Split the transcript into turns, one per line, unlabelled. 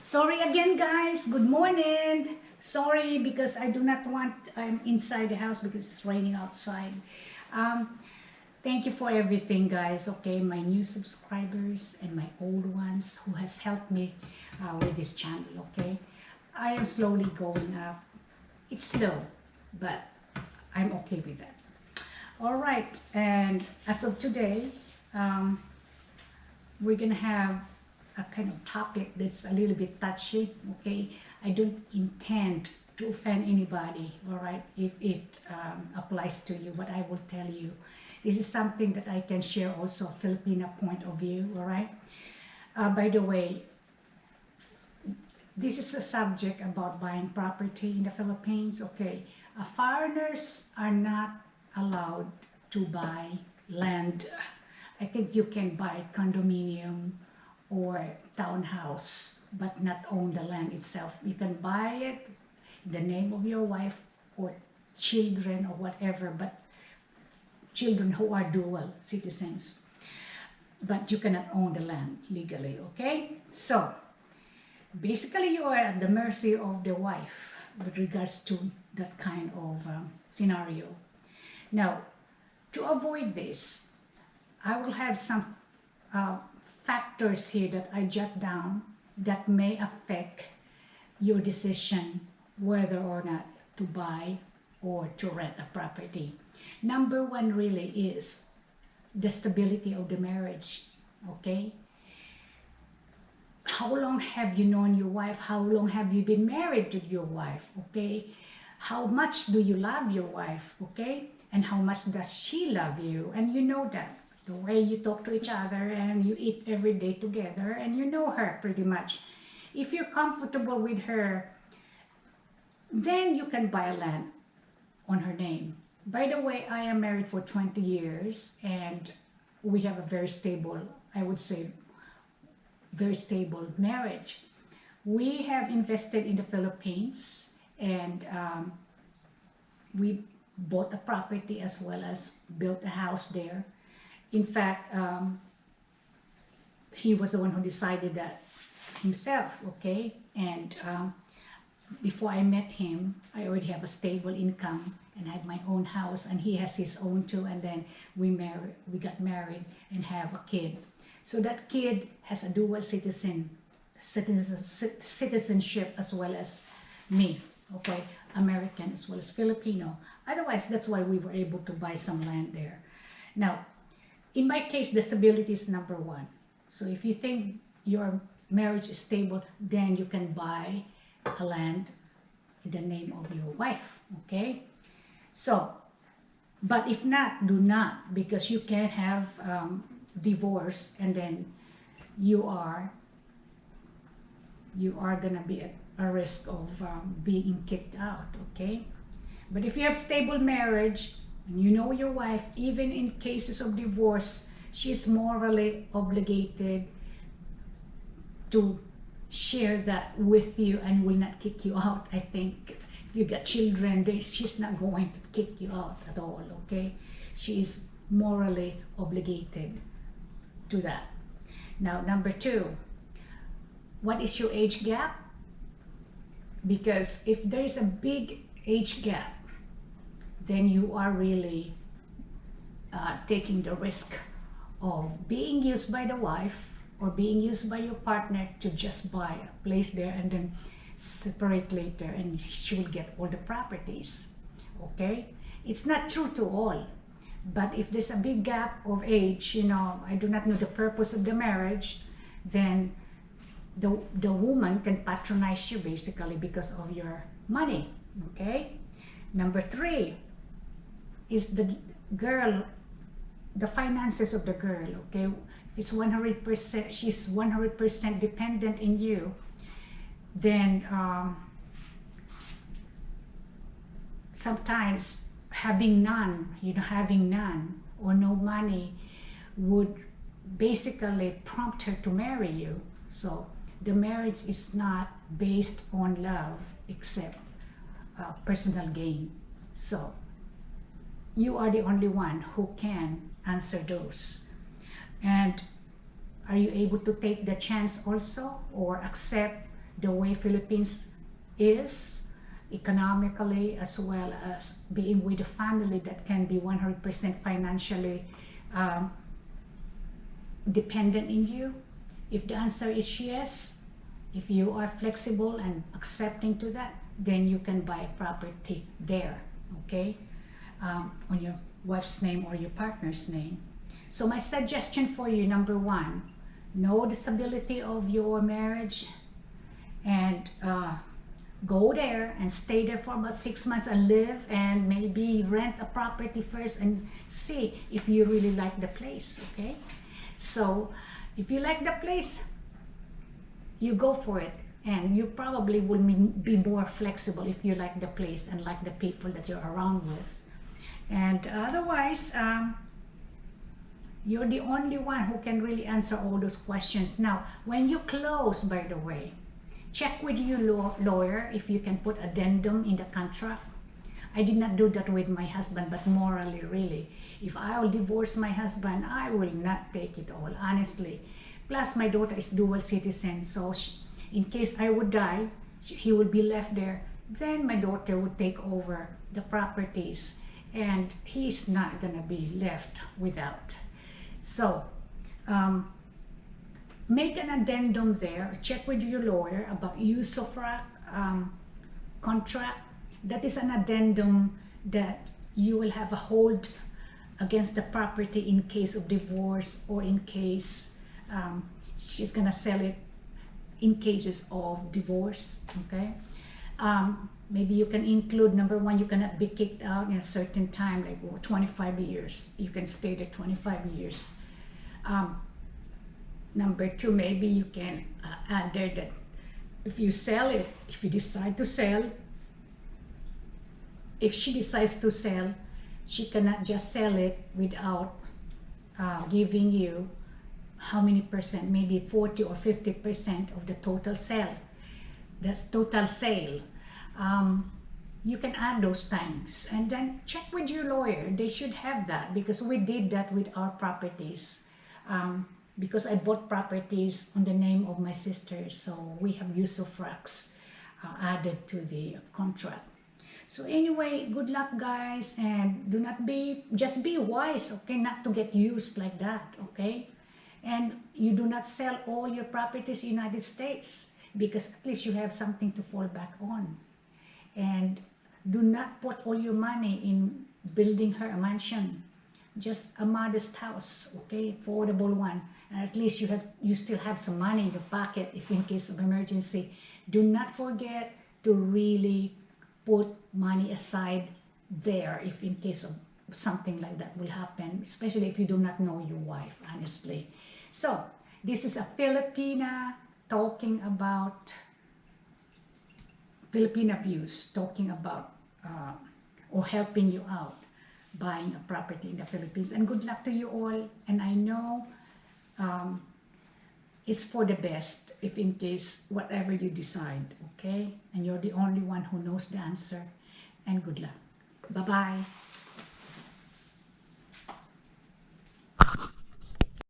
Sorry again, guys. Good morning. Sorry because I do not want, I'm inside the house because it's raining outside. Um, Thank you for everything, guys. Okay, my new subscribers and my old ones who has helped me with this channel. Okay, I am slowly going up. It's slow, but I'm okay with that. All right, and as of today, we're gonna have a kind of topic that's a little bit touchy. Okay, I don't intend to offend anybody. All right, if it applies to you, but I will tell you, this is something that I can share also Filipino point of view. All right. By the way, this is a subject about buying property in the Philippines. Okay, foreigners are not allowed to buy land. I think you can buy condominium or townhouse, but not own the land itself. You can buy it in the name of your wife or children or whatever, but children who are dual citizens. But you cannot own the land legally, okay? So, basically you are at the mercy of the wife with regards to that kind of scenario. Now, to avoid this, I will have some factors here that I jot down that may affect your decision whether or not to buy or to rent a property. Number one really is the stability of the marriage, okay? How long have you known your wife? How long have you been married to your wife, okay? How much do you love your wife, okay? And how much does she love you? And you know that. The way you talk to each other and you eat every day together and you know her pretty much. If you're comfortable with her, then you can buy a land on her name. By the way, I am married for 20 years and we have a very stable, I would say, very stable marriage. We have invested in the Philippines and we bought a property as well as built a house there. In fact, he was the one who decided that himself, okay? And before I met him, I already have a stable income and I had my own house and he has his own too. And then we got married and have a kid. So that kid has a dual citizenship as well as me, okay? American as well as Filipino. Otherwise, that's why we were able to buy some land there. Now, in my case, the stability is number one. So if you think your marriage is stable, then you can buy a land in the name of your wife, okay? So, but if not, do not, because you can have divorce and then you are gonna be at a risk of being kicked out, okay? But if you have stable marriage, and you know your wife, even in cases of divorce, she's morally obligated to share that with you and will not kick you out. I think if you got children, she's not going to kick you out at all, okay? She is morally obligated to that. Now, number two, what is your age gap? Because if there is a big age gap, then you are really taking the risk of being used by the wife or being used by your partner to just buy a place there and then separate later and she will get all the properties, okay? It's not true to all, but if there's a big gap of age, you know, I do not know the purpose of the marriage, then the woman can patronize you basically because of your money, okay? Number 3 is the girl, the finances of the girl, okay? If it's 100%, she's 100% dependent in you, then sometimes having none or no money would basically prompt her to marry you. So the marriage is not based on love except personal gain. So you are the only one who can answer those. And are you able to take the chance also, or accept the way Philippines is economically, as well as being with a family that can be 100% financially dependent in you? If the answer is yes, if you are flexible and accepting to that, then you can buy property there, okay? On your wife's name or your partner's name. So my suggestion for you, number 1, know the stability of your marriage, and go there and stay there for about 6 months and live, and maybe rent a property first and see if you really like the place, okay? So if you like the place, you go for it, and you probably will be more flexible if you like the place and like the people that you're around with. And otherwise, you're the only one who can really answer all those questions. Now, when you close, by the way, check with your lawyer if you can put addendum in the contract. I did not do that with my husband, but morally, really, if I will divorce my husband, I will not take it all, honestly. Plus, my daughter is dual citizen, so in case I would die, he would be left there. Then my daughter would take over the properties, and he's not gonna be left without. So, make an addendum there. Check with your lawyer about usufruct contract. That is an addendum that you will have a hold against the property in case of divorce, or in case she's gonna sell it in cases of divorce, okay? Maybe you can include, number 1, you cannot be kicked out in a certain time, like 25 years. You can stay there 25 years. Number 2, maybe you can add there that if you sell it, if you decide to sell, if she decides to sell, she cannot just sell it without giving you how many percent, maybe 40 or 50% of the total sale. That's total sale. You can add those times, and then check with your lawyer. They should have that, because we did that with our properties. Because I bought properties on the name of my sister, so we have usufructs added to the contract. So anyway, good luck, guys, and do not just be wise, okay, not to get used like that, okay? And you do not sell all your properties in the United States, because at least you have something to fall back on. And do not put all your money in building her a mansion. Just a modest house, okay, affordable one. And at least you still have some money in your pocket if in case of emergency. Do not forget to really put money aside there if in case of something like that will happen, especially if you do not know your wife, honestly. So this is a Filipina talking about Filipina views, talking about or helping you out buying a property in the Philippines. And good luck to you all. And I know it's for the best if in case whatever you decide, okay? And you're the only one who knows the answer. And good luck. Bye-bye.